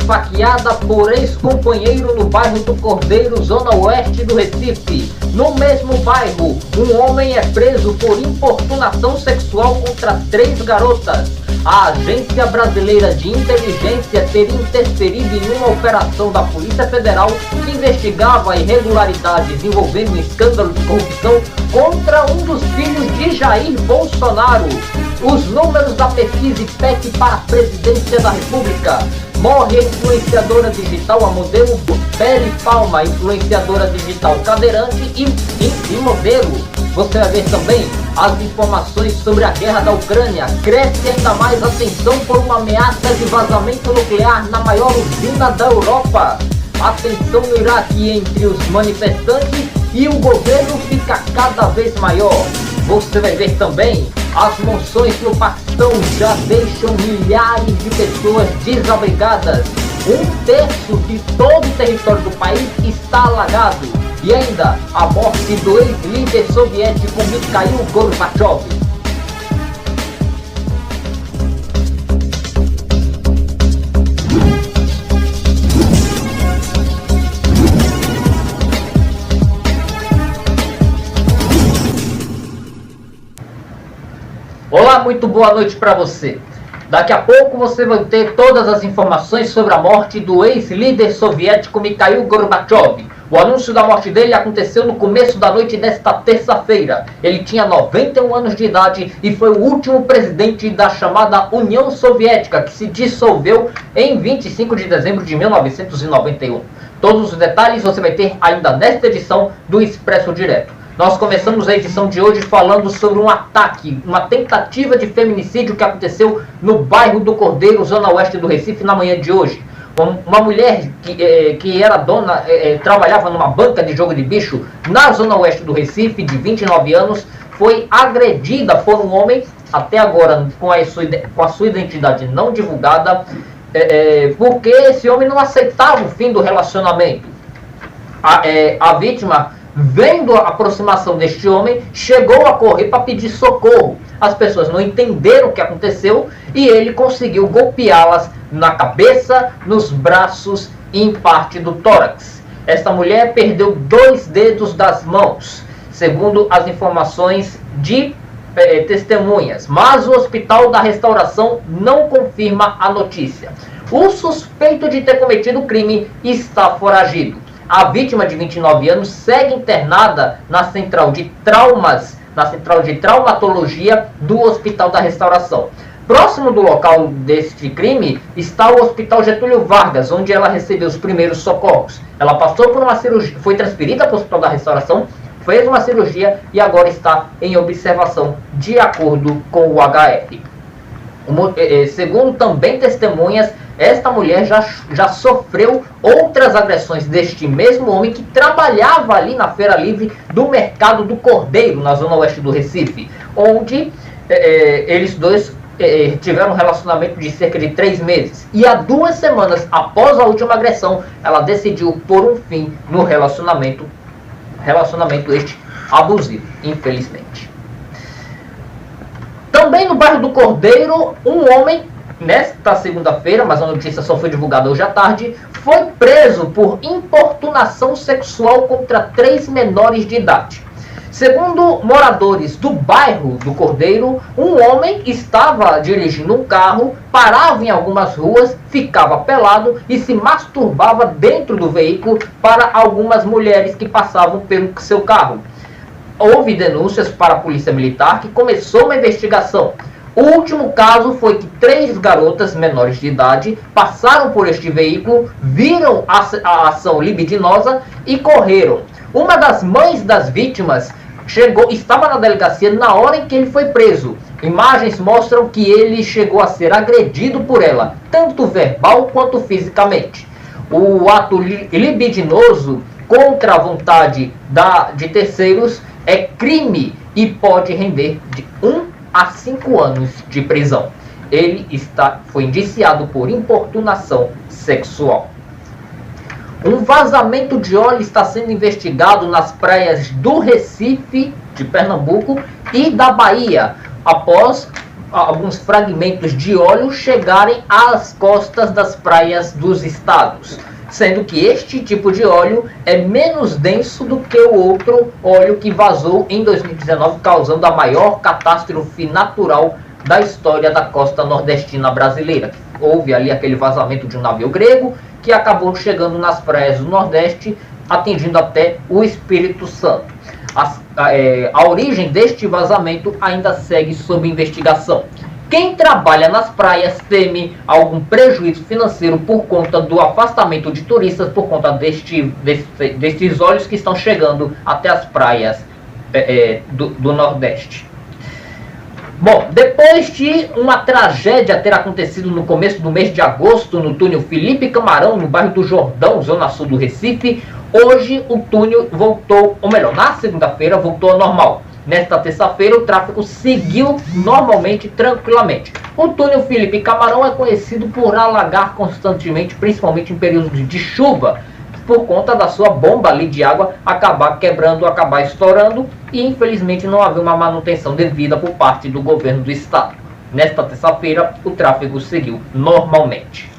esfaqueada por ex-companheiro no bairro do Cordeiro, zona oeste do Recife. No mesmo bairro, um homem é preso por importunação sexual contra 3 garotas. A Agência Brasileira de Inteligência teria interferido em uma operação da Polícia Federal que investigava irregularidades envolvendo um escândalo de corrupção contra um dos filhos de Jair Bolsonaro. Os números da pesquisa IPEC para a presidência da República. Morre a influenciadora digital, a modelo Belle Palma, influenciadora digital cadeirante e modelo. Você vai ver também as informações sobre a guerra da Ucrânia. Cresce ainda mais a tensão por uma ameaça de vazamento nuclear na maior usina da Europa. A tensão no Iraque entre os manifestantes e o governo fica cada vez maior. Você vai ver também as monções no Paquistão já deixam milhares de pessoas desabrigadas. 1/3 de todo o território do país está alagado. E ainda a morte do ex-líder soviético Mikhail Gorbachev. Olá, muito boa noite para você. Daqui a pouco você vai ter todas as informações sobre a morte do ex-líder soviético Mikhail Gorbachev. O anúncio da morte dele aconteceu no começo da noite desta terça-feira. Ele tinha 91 anos de idade e foi o último presidente da chamada União Soviética, que se dissolveu em 25 de dezembro de 1991. Todos os detalhes você vai ter ainda nesta edição do Expresso Direto. Nós começamos a edição de hoje falando sobre um ataque, uma tentativa de feminicídio que aconteceu no bairro do Cordeiro, zona oeste do Recife, na manhã de hoje. Uma mulher que era dona, trabalhava numa banca de jogo de bicho na zona oeste do Recife, de 29 anos, foi agredida por um homem, até agora com a sua identidade não divulgada, porque esse homem não aceitava o fim do relacionamento. A vítima, vendo a aproximação deste homem, chegou a correr para pedir socorro. As pessoas não entenderam o que aconteceu e ele conseguiu golpeá-las na cabeça, nos braços e em parte do tórax. Esta mulher perdeu 2 dedos das mãos, segundo as informações de testemunhas, mas o Hospital da Restauração não confirma a notícia. O suspeito de ter cometido o crime está foragido. A vítima de 29 anos segue internada na central de traumatologia do Hospital da Restauração. Próximo do local deste crime está o Hospital Getúlio Vargas, onde ela recebeu os primeiros socorros. Ela passou por uma cirurgia, foi transferida para o Hospital da Restauração, fez uma cirurgia e agora está em observação de acordo com o HR. Segundo também testemunhas, esta mulher já sofreu outras agressões deste mesmo homem que trabalhava ali na Feira Livre do Mercado do Cordeiro, na zona oeste do Recife, onde eles dois tiveram um relacionamento de cerca de 3 meses. E há 2 semanas após a última agressão, ela decidiu pôr um fim no relacionamento este abusivo, infelizmente. Também no bairro do Cordeiro, um homem, nesta segunda-feira, mas a notícia só foi divulgada hoje à tarde, foi preso por importunação sexual contra 3 menores de idade. Segundo moradores do bairro do Cordeiro, um homem estava dirigindo um carro, parava em algumas ruas, ficava pelado e se masturbava dentro do veículo para algumas mulheres que passavam pelo seu carro. Houve denúncias para a Polícia Militar, que começou uma investigação. O último caso foi que 3 garotas menores de idade passaram por este veículo, viram a ação libidinosa e correram. Uma das mães das vítimas estava na delegacia na hora em que ele foi preso. Imagens mostram que ele chegou a ser agredido por ela, tanto verbal quanto fisicamente. O ato libidinoso contra a vontade de terceiros é crime e pode render de 1 a 5 anos de prisão. Ele foi indiciado por importunação sexual. Um vazamento de óleo está sendo investigado nas praias do Recife, de Pernambuco, e da Bahia, após alguns fragmentos de óleo chegarem às costas das praias dos estados, sendo que este tipo de óleo é menos denso do que o outro óleo que vazou em 2019, causando a maior catástrofe natural da história da costa nordestina brasileira. Houve ali aquele vazamento de um navio grego que acabou chegando nas praias do Nordeste, atingindo até o Espírito Santo. A origem deste vazamento ainda segue sob investigação. Quem trabalha nas praias teme algum prejuízo financeiro por conta do afastamento de turistas, por conta destes óleos que estão chegando até as praias do Nordeste. Bom, depois de uma tragédia ter acontecido no começo do mês de agosto no túnel Felipe Camarão, no bairro do Jordão, zona sul do Recife, hoje o túnel voltou, ou melhor, na segunda-feira voltou ao normal. Nesta terça-feira o tráfego seguiu normalmente, tranquilamente. O túnel Felipe Camarão é conhecido por alagar constantemente, principalmente em períodos de chuva, por conta da sua bomba ali de água acabar quebrando, acabar estourando, e infelizmente não havia uma manutenção devida por parte do governo do estado. Nesta terça-feira o tráfego seguiu normalmente.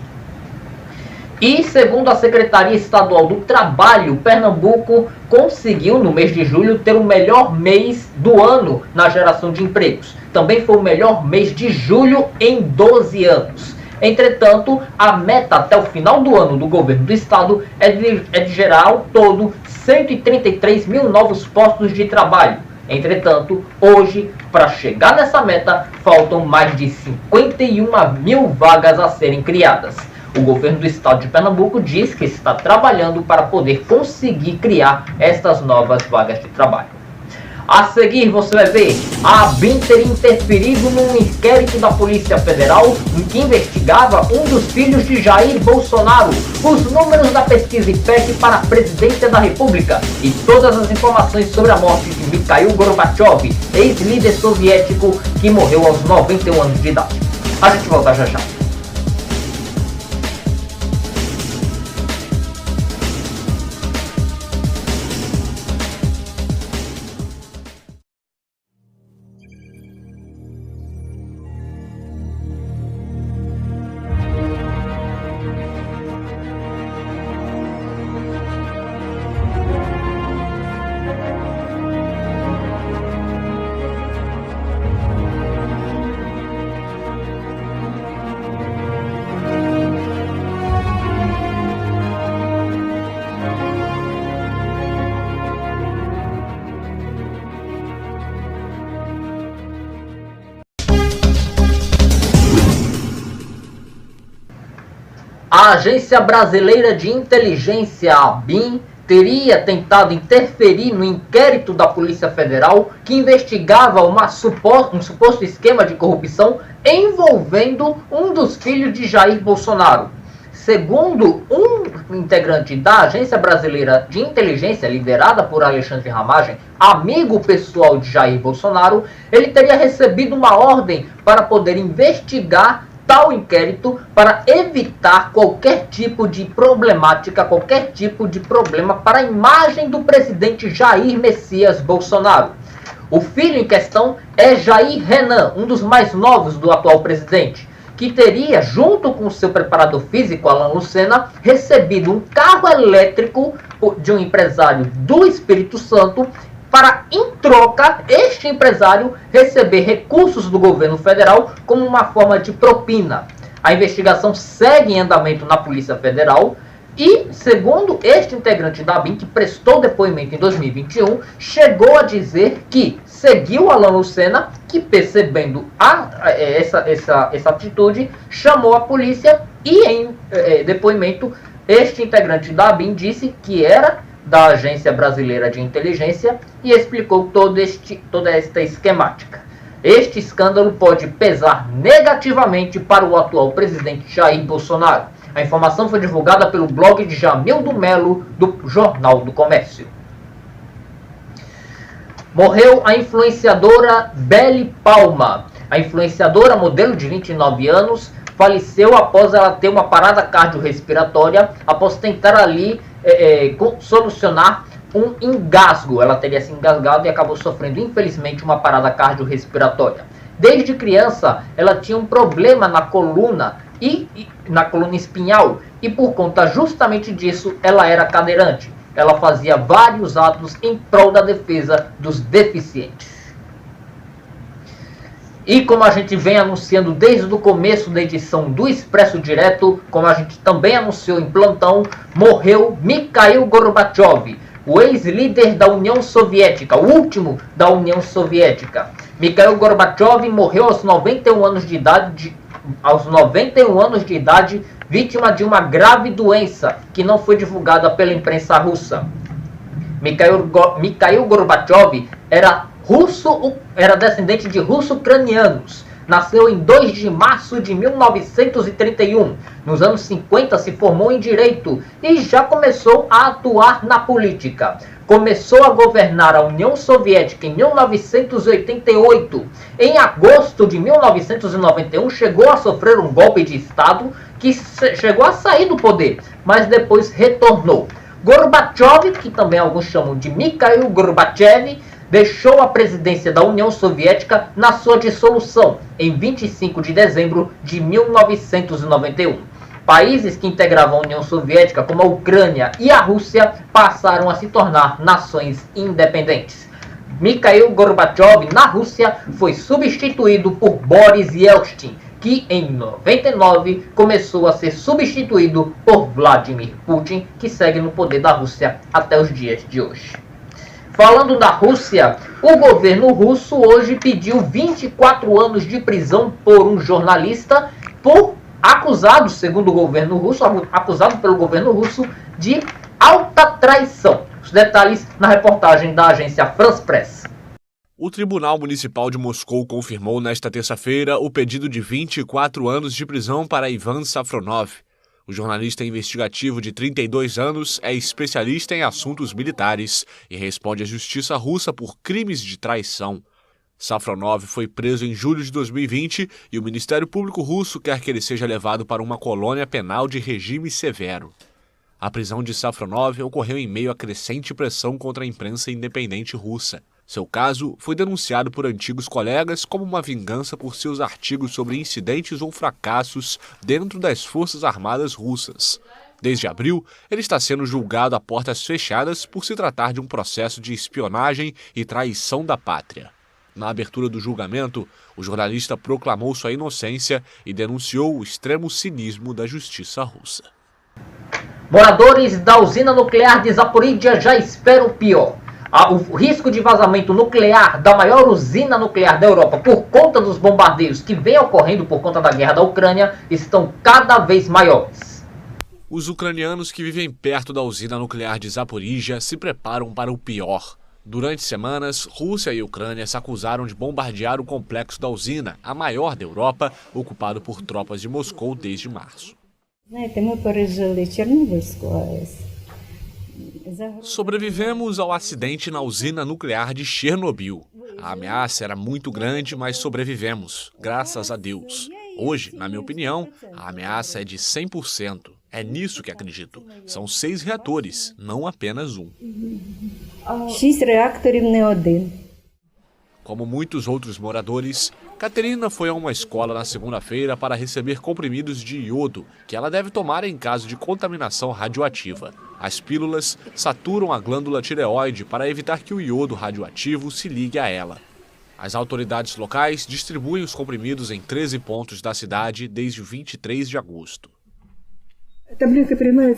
E segundo a Secretaria Estadual do Trabalho, Pernambuco conseguiu no mês de julho ter o melhor mês do ano na geração de empregos. Também foi o melhor mês de julho em 12 anos. Entretanto, a meta até o final do ano do governo do estado é de gerar ao todo 133 mil novos postos de trabalho. Entretanto, hoje, para chegar nessa meta, faltam mais de 51 mil vagas a serem criadas. O governo do estado de Pernambuco diz que está trabalhando para poder conseguir criar estas novas vagas de trabalho. A seguir você vai ver a ABIN ter interferido num inquérito da Polícia Federal em que investigava um dos filhos de Jair Bolsonaro, os números da pesquisa IPEC para a presidência da República e todas as informações sobre a morte de Mikhail Gorbachev, ex-líder soviético que morreu aos 91 anos de idade. A gente volta já já. A Agência Brasileira de Inteligência, a ABIN, teria tentado interferir no inquérito da Polícia Federal que investigava um suposto esquema de corrupção envolvendo um dos filhos de Jair Bolsonaro. Segundo um integrante da Agência Brasileira de Inteligência, liderada por Alexandre Ramagem, amigo pessoal de Jair Bolsonaro, ele teria recebido uma ordem para poder investigar tal inquérito para evitar qualquer tipo de problemática, qualquer tipo de problema para a imagem do presidente Jair Messias Bolsonaro. O filho em questão é Jair Renan, um dos mais novos do atual presidente, que teria, junto com seu preparador físico, Alan Lucena, recebido um carro elétrico de um empresário do Espírito Santo para, em troca, este empresário receber recursos do governo federal como uma forma de propina. A investigação segue em andamento na Polícia Federal e, segundo este integrante da ABIN, que prestou depoimento em 2021, chegou a dizer que seguiu Alan Lucena, que percebendo essa atitude, chamou a polícia e, em depoimento, este integrante da ABIN disse que era da Agência Brasileira de Inteligência e explicou toda esta esquemática. Este escândalo pode pesar negativamente para o atual presidente Jair Bolsonaro. A informação foi divulgada pelo blog de Jamildo Melo, do Jornal do Comércio. Morreu a influenciadora Belle Palma. A influenciadora, modelo de 29 anos, faleceu após ela ter uma parada cardiorrespiratória, após tentar ali solucionar um engasgo. Ela teria se engasgado e acabou sofrendo, infelizmente, uma parada cardiorrespiratória. Desde criança, ela tinha um problema na coluna e na coluna espinhal, e por conta justamente disso, ela era cadeirante. Ela fazia vários atos em prol da defesa dos deficientes. E como a gente vem anunciando desde o começo da edição do Expresso Direto, como a gente também anunciou em plantão, morreu Mikhail Gorbachev, o ex-líder da União Soviética, o último da União Soviética. Mikhail Gorbachev morreu aos 91 anos de idade, vítima de uma grave doença que não foi divulgada pela imprensa russa. Mikhail Gorbachev era descendente de russo-ucranianos. Nasceu em 2 de março de 1931. Nos anos 50 se formou em Direito e já começou a atuar na política. Começou a governar a União Soviética em 1988. Em agosto de 1991 chegou a sofrer um golpe de Estado que chegou a sair do poder, mas depois retornou. Gorbachev, que também alguns chamam de Mikhail Gorbachev, deixou a presidência da União Soviética na sua dissolução, em 25 de dezembro de 1991. Países que integravam a União Soviética, como a Ucrânia e a Rússia, passaram a se tornar nações independentes. Mikhail Gorbachev, na Rússia, foi substituído por Boris Yeltsin, que em 99 começou a ser substituído por Vladimir Putin, que segue no poder da Rússia até os dias de hoje. Falando da Rússia, o governo russo hoje pediu 24 anos de prisão por um jornalista acusado, segundo o governo russo, acusado pelo governo russo de alta traição. Os detalhes na reportagem da agência France Press. O Tribunal Municipal de Moscou confirmou nesta terça-feira o pedido de 24 anos de prisão para Ivan Safronov. O jornalista investigativo de 32 anos é especialista em assuntos militares e responde à justiça russa por crimes de traição. Safronov foi preso em julho de 2020 e o Ministério Público russo quer que ele seja levado para uma colônia penal de regime severo. A prisão de Safronov ocorreu em meio à crescente pressão contra a imprensa independente russa. Seu caso foi denunciado por antigos colegas como uma vingança por seus artigos sobre incidentes ou fracassos dentro das Forças Armadas russas. Desde abril, ele está sendo julgado a portas fechadas por se tratar de um processo de espionagem e traição da pátria. Na abertura do julgamento, o jornalista proclamou sua inocência e denunciou o extremo cinismo da justiça russa. Moradores da usina nuclear de Zaporizhia já esperam o pior. O risco de vazamento nuclear da maior usina nuclear da Europa por conta dos bombardeios que vem ocorrendo por conta da guerra da Ucrânia estão cada vez maiores. Os ucranianos que vivem perto da usina nuclear de Zaporizhia se preparam para o pior. Durante semanas, Rússia e Ucrânia se acusaram de bombardear o complexo da usina, a maior da Europa, ocupado por tropas de Moscou desde março. Sobrevivemos ao acidente na usina nuclear de Chernobyl. A ameaça era muito grande, mas sobrevivemos, graças a Deus. Hoje, na minha opinião, a ameaça é de 100%. É nisso que acredito. São 6 reatores, não apenas um. Como muitos outros moradores, Caterina foi a uma escola na segunda-feira para receber comprimidos de iodo que ela deve tomar em caso de contaminação radioativa. As pílulas saturam a glândula tireoide para evitar que o iodo radioativo se ligue a ela. As autoridades locais distribuem os comprimidos em 13 pontos da cidade desde 23 de agosto.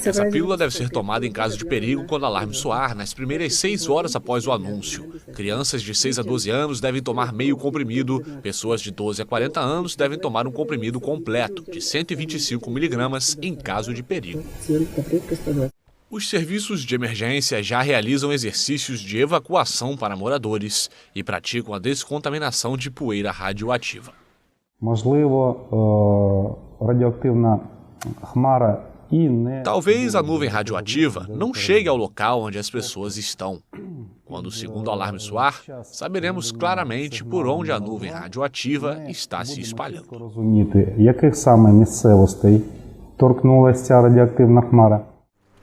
Essa pílula deve ser tomada em caso de perigo quando o alarme soar nas primeiras 6 horas após o anúncio. Crianças de 6 a 12 anos devem tomar meio comprimido, pessoas de 12 a 40 anos devem tomar um comprimido completo, de 125 miligramas, em caso de perigo. Os serviços de emergência já realizam exercícios de evacuação para moradores e praticam a descontaminação de poeira radioativa. Talvez a nuvem radioativa não chegue ao local onde as pessoas estão. Quando o segundo alarme soar, saberemos claramente por onde a nuvem radioativa está se espalhando.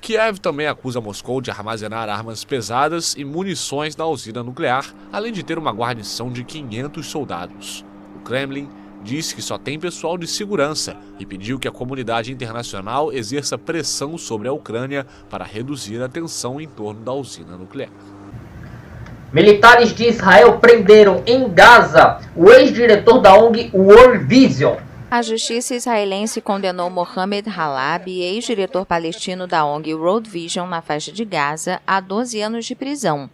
Kiev também acusa Moscou de armazenar armas pesadas e munições na usina nuclear, além de ter uma guarnição de 500 soldados. O Kremlin disse que só tem pessoal de segurança e pediu que a comunidade internacional exerça pressão sobre a Ucrânia para reduzir a tensão em torno da usina nuclear. Militares de Israel prenderam em Gaza o ex-diretor da ONG World Vision. A justiça israelense condenou Mohamed Halabi, ex-diretor palestino da ONG World Vision na faixa de Gaza, a 12 anos de prisão.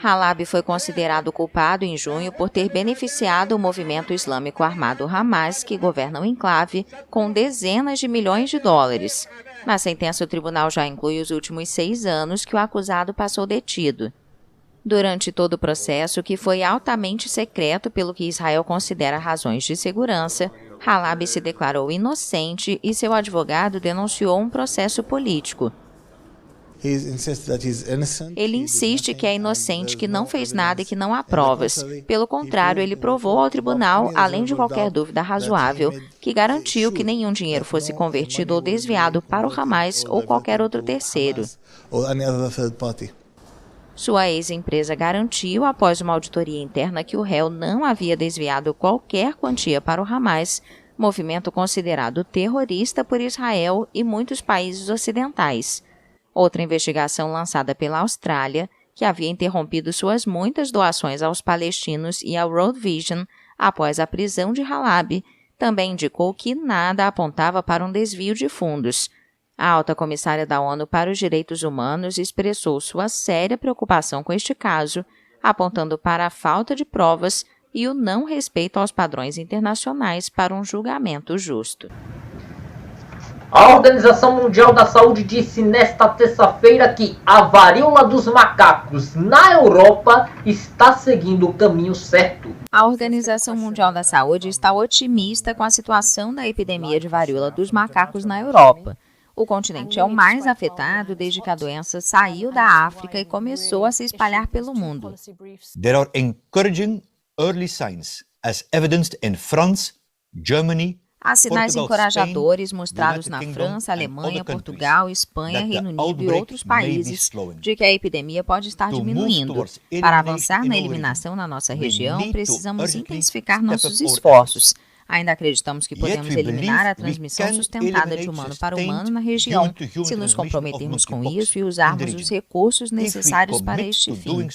Halabi foi considerado culpado em junho por ter beneficiado o movimento islâmico armado Hamas, que governa o enclave, com dezenas de milhões de dólares. Na sentença, o tribunal já inclui os últimos 6 anos que o acusado passou detido. Durante todo o processo, que foi altamente secreto pelo que Israel considera razões de segurança, Halabi se declarou inocente e seu advogado denunciou um processo político. Ele insiste que é inocente, que não fez nada e que não há provas. Pelo contrário, ele provou ao tribunal, além de qualquer dúvida razoável, que garantiu que nenhum dinheiro fosse convertido ou desviado para o Hamas ou qualquer outro terceiro. Sua ex-empresa garantiu, após uma auditoria interna, que o réu não havia desviado qualquer quantia para o Hamas, movimento considerado terrorista por Israel e muitos países ocidentais. Outra investigação lançada pela Austrália, que havia interrompido suas muitas doações aos palestinos e ao World Vision após a prisão de Halabi, também indicou que nada apontava para um desvio de fundos. A alta comissária da ONU para os Direitos Humanos expressou sua séria preocupação com este caso, apontando para a falta de provas e o não respeito aos padrões internacionais para um julgamento justo. A Organização Mundial da Saúde disse nesta terça-feira que a varíola dos macacos na Europa está seguindo o caminho certo. A Organização Mundial da Saúde está otimista com a situação da epidemia de varíola dos macacos na Europa. O continente é o mais afetado desde que a doença saiu da África e começou a se espalhar pelo mundo. There are encouraging early signs, as evidenced in France, Germany, há sinais encorajadores mostrados na França, Alemanha, Portugal, Espanha, Reino Unido e outros países de que a epidemia pode estar diminuindo. Para avançar na eliminação na nossa região, precisamos intensificar nossos esforços. Ainda acreditamos que podemos eliminar a transmissão sustentada de humano para humano na região, se nos comprometermos com isso e usarmos os recursos necessários para este fim.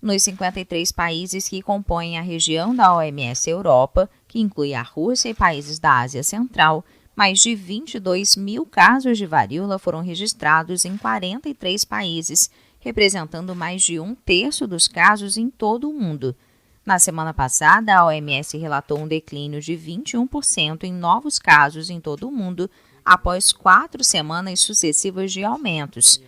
Nos 53 países que compõem a região da OMS Europa, que inclui a Rússia e países da Ásia Central, mais de 22 mil casos de varíola foram registrados em 43 países, representando mais de 1/3 dos casos em todo o mundo. Na semana passada, a OMS relatou um declínio de 21% em novos casos em todo o mundo, após 4 semanas sucessivas de aumentos.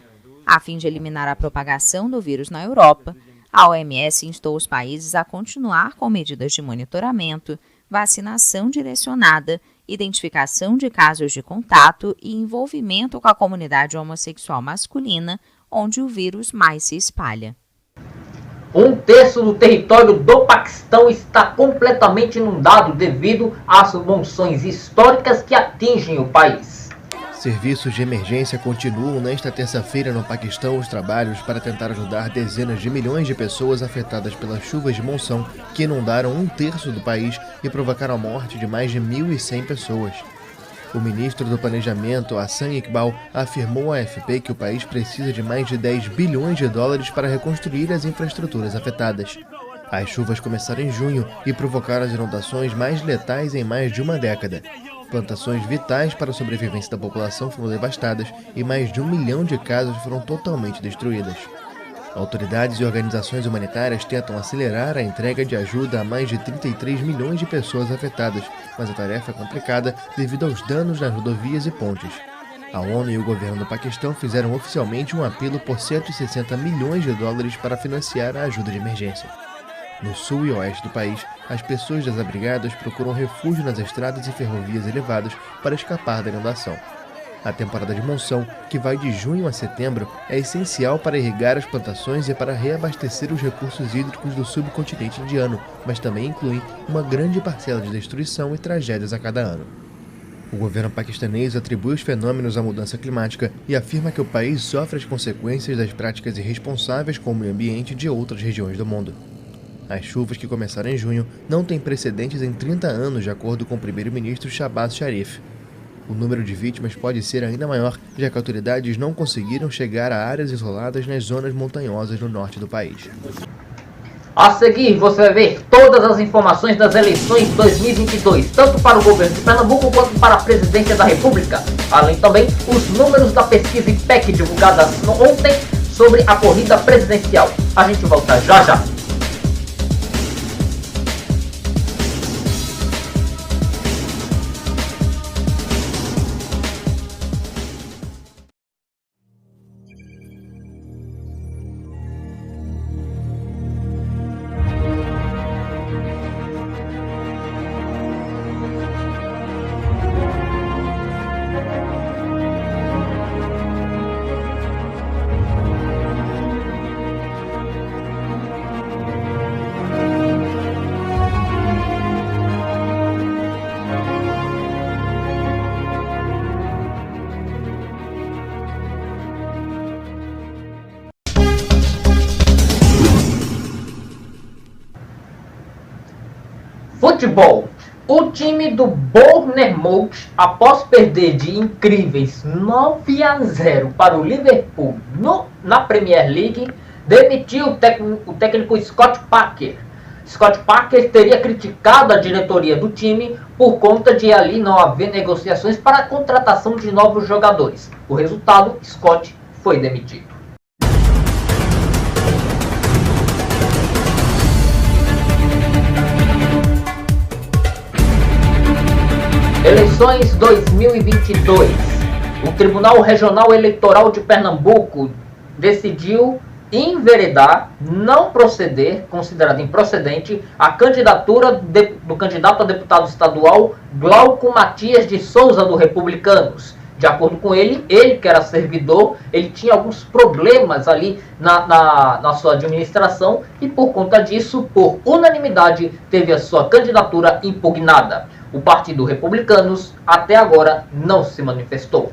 A fim de eliminar a propagação do vírus na Europa, a OMS instou os países a continuar com medidas de monitoramento, vacinação direcionada, identificação de casos de contato e envolvimento com a comunidade homossexual masculina, onde o vírus mais se espalha. 1/3 do território do Paquistão está completamente inundado devido às monções históricas que atingem o país. Serviços de emergência continuam nesta terça-feira no Paquistão os trabalhos para tentar ajudar dezenas de milhões de pessoas afetadas pelas chuvas de monção que inundaram 1/3 do país e provocaram a morte de mais de 1.100 pessoas. O ministro do Planejamento, Hassan Iqbal, afirmou à AFP que o país precisa de mais de 10 bilhões de dólares para reconstruir as infraestruturas afetadas. As chuvas começaram em junho e provocaram as inundações mais letais em mais de uma década. Plantações vitais para a sobrevivência da população foram devastadas e mais de 1 milhão de casas foram totalmente destruídas. Autoridades e organizações humanitárias tentam acelerar a entrega de ajuda a mais de 33 milhões de pessoas afetadas, mas a tarefa é complicada devido aos danos nas rodovias e pontes. A ONU e o governo do Paquistão fizeram oficialmente um apelo por 160 milhões de dólares para financiar a ajuda de emergência. No sul e oeste do país, as pessoas desabrigadas procuram refúgio nas estradas e ferrovias elevadas para escapar da inundação. A temporada de monção, que vai de junho a setembro, é essencial para irrigar as plantações e para reabastecer os recursos hídricos do subcontinente indiano, mas também inclui uma grande parcela de destruição e tragédias a cada ano. O governo paquistanês atribui os fenômenos à mudança climática e afirma que o país sofre as consequências das práticas irresponsáveis com o meio ambiente de outras regiões do mundo. As chuvas que começaram em junho não têm precedentes em 30 anos, de acordo com o primeiro-ministro Shahbaz Sharif. O número de vítimas pode ser ainda maior, já que autoridades não conseguiram chegar a áreas isoladas nas zonas montanhosas no norte do país. A seguir, você vai ver todas as informações das eleições 2022, tanto para o governo de Pernambuco quanto para a presidência da República. Além também, os números da pesquisa IPEC divulgada ontem sobre a corrida presidencial. A gente volta já já. Futebol. O time do Bournemouth, após perder de incríveis 9-0 para o Liverpool na Premier League, demitiu o técnico Scott Parker. Scott Parker teria criticado a diretoria do time por conta de ali não haver negociações para a contratação de novos jogadores. O resultado, Scott foi demitido. Eleições 2022. O Tribunal Regional Eleitoral de Pernambuco decidiu enveredar, não proceder, considerado improcedente, a candidatura do candidato a deputado estadual Glauco Matias de Souza, do Republicanos. De acordo com ele que era servidor, ele tinha alguns problemas ali na sua administração e por conta disso, por unanimidade, teve a sua candidatura impugnada. O Partido Republicanos até agora não se manifestou.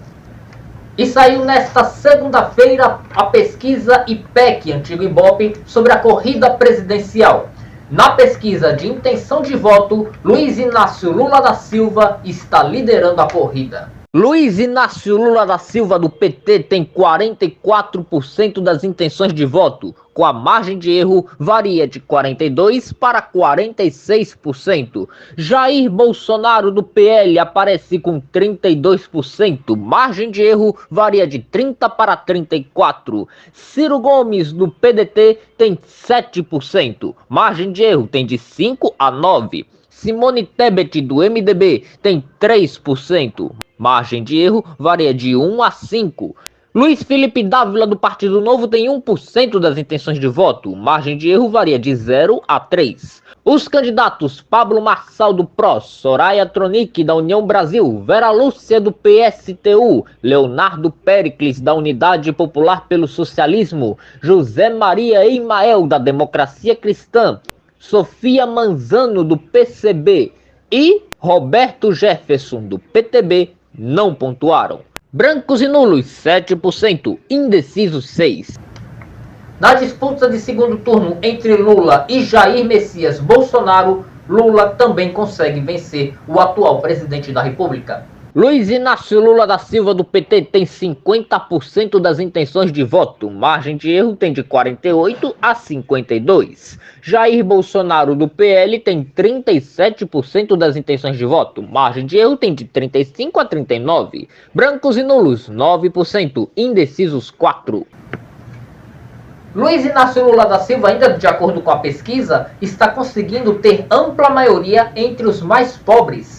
E saiu nesta segunda-feira a pesquisa IPEC, antigo Ibope, sobre a corrida presidencial. Na pesquisa de intenção de voto, Luiz Inácio Lula da Silva está liderando a corrida. Luiz Inácio Lula da Silva, do PT, tem 44% das intenções de voto, com a margem de erro varia de 42% para 46%. Jair Bolsonaro, do PL, aparece com 32%, margem de erro varia de 30% para 34%. Ciro Gomes, do PDT, tem 7%, margem de erro tem de 5% a 9%. Simone Tebet, do MDB, tem 3%. Margem de erro varia de 1 a 5. Luiz Felipe Dávila, do Partido Novo, tem 1% das intenções de voto. Margem de erro varia de 0 a 3. Os candidatos Pablo Marçal, do PROS, Soraya Tronic, da União Brasil, Vera Lúcia, do PSTU, Leonardo Péricles, da Unidade Popular pelo Socialismo, José Maria Eimael, da Democracia Cristã, Sofia Manzano, do PCB e Roberto Jefferson, do PTB, não pontuaram. Brancos e nulos, 7%, indecisos, 6%. Na disputa de segundo turno entre Lula e Jair Messias Bolsonaro, Lula também consegue vencer o atual presidente da República. Luiz Inácio Lula da Silva, do PT, tem 50% das intenções de voto. Margem de erro tem de 48% a 52%. Jair Bolsonaro, do PL, tem 37% das intenções de voto. Margem de erro tem de 35% a 39%. Brancos e nulos, 9%. Indecisos, 4%. Luiz Inácio Lula da Silva, ainda de acordo com a pesquisa, está conseguindo ter ampla maioria entre os mais pobres.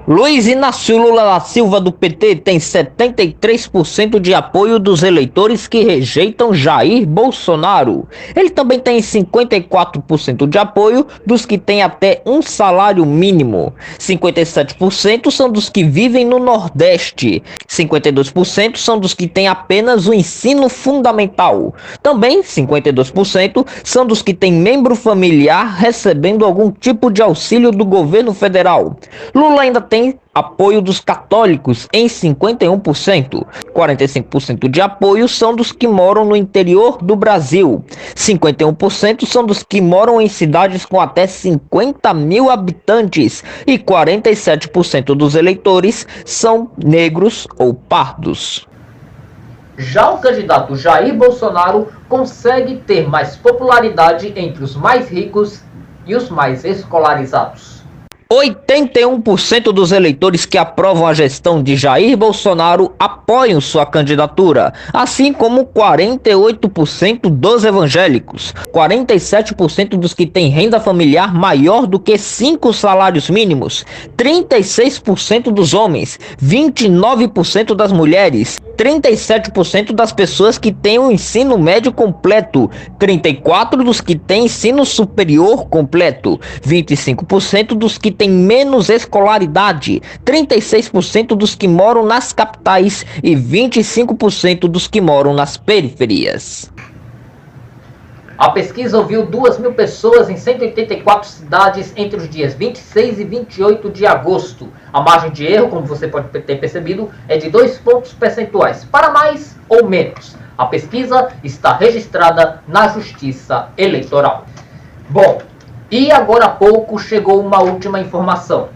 Luiz Inácio Lula da Silva, do PT, tem 73% de apoio dos eleitores que rejeitam Jair Bolsonaro. Ele também tem 54% de apoio dos que têm até um salário mínimo. 57% são dos que vivem no Nordeste. 52% são dos que têm apenas o ensino fundamental. Também 52% são dos que têm membro familiar recebendo algum tipo de auxílio do governo federal. Lula ainda tem apoio dos católicos em 51%. 45% de apoio são dos que moram no interior do Brasil. 51% são dos que moram em cidades com até 50 mil habitantes. E 47% dos eleitores são negros ou pardos. Já o candidato Jair Bolsonaro consegue ter mais popularidade entre os mais ricos e os mais escolarizados. 81% dos eleitores que aprovam a gestão de Jair Bolsonaro apoiam sua candidatura, assim como 48% dos evangélicos, 47% dos que têm renda familiar maior do que 5 salários mínimos, 36% dos homens, 29% das mulheres, 37% das pessoas que têm o ensino médio completo, 34% dos que têm ensino superior completo, 25% dos que têm menos escolaridade, 36% dos que moram nas capitais e 25% dos que moram nas periferias. A pesquisa ouviu 2.000 pessoas em 184 cidades entre os dias 26 e 28 de agosto. A margem de erro, como você pode ter percebido, é de 2 pontos percentuais, para mais ou menos. A pesquisa está registrada na Justiça Eleitoral. Bom, e agora há pouco chegou uma última informação.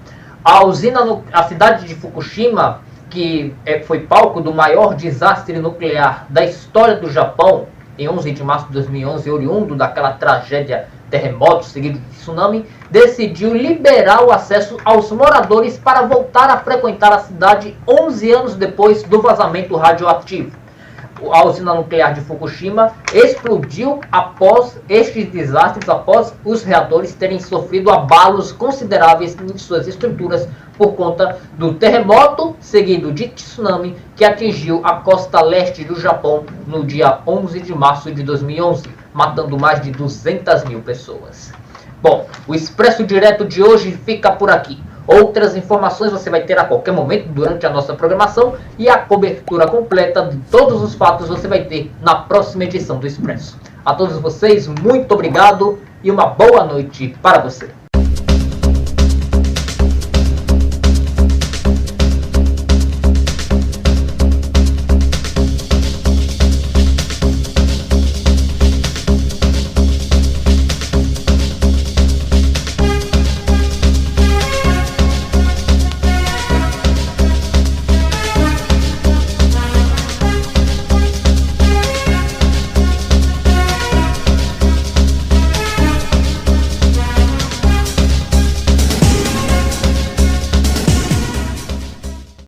A cidade de Fukushima, que foi palco do maior desastre nuclear da história do Japão, em 11 de março de 2011, oriundo daquela tragédia terremoto seguido de tsunami, decidiu liberar o acesso aos moradores para voltar a frequentar a cidade 11 anos depois do vazamento radioativo. A usina nuclear de Fukushima explodiu após estes desastres, após os reatores terem sofrido abalos consideráveis em suas estruturas por conta do terremoto seguido de tsunami que atingiu a costa leste do Japão no dia 11 de março de 2011, matando mais de 200 mil pessoas. Bom, o Expresso Direto de hoje fica por aqui. Outras informações você vai ter a qualquer momento durante a nossa programação e a cobertura completa de todos os fatos você vai ter na próxima edição do Expresso. A todos vocês, muito obrigado e uma boa noite para você.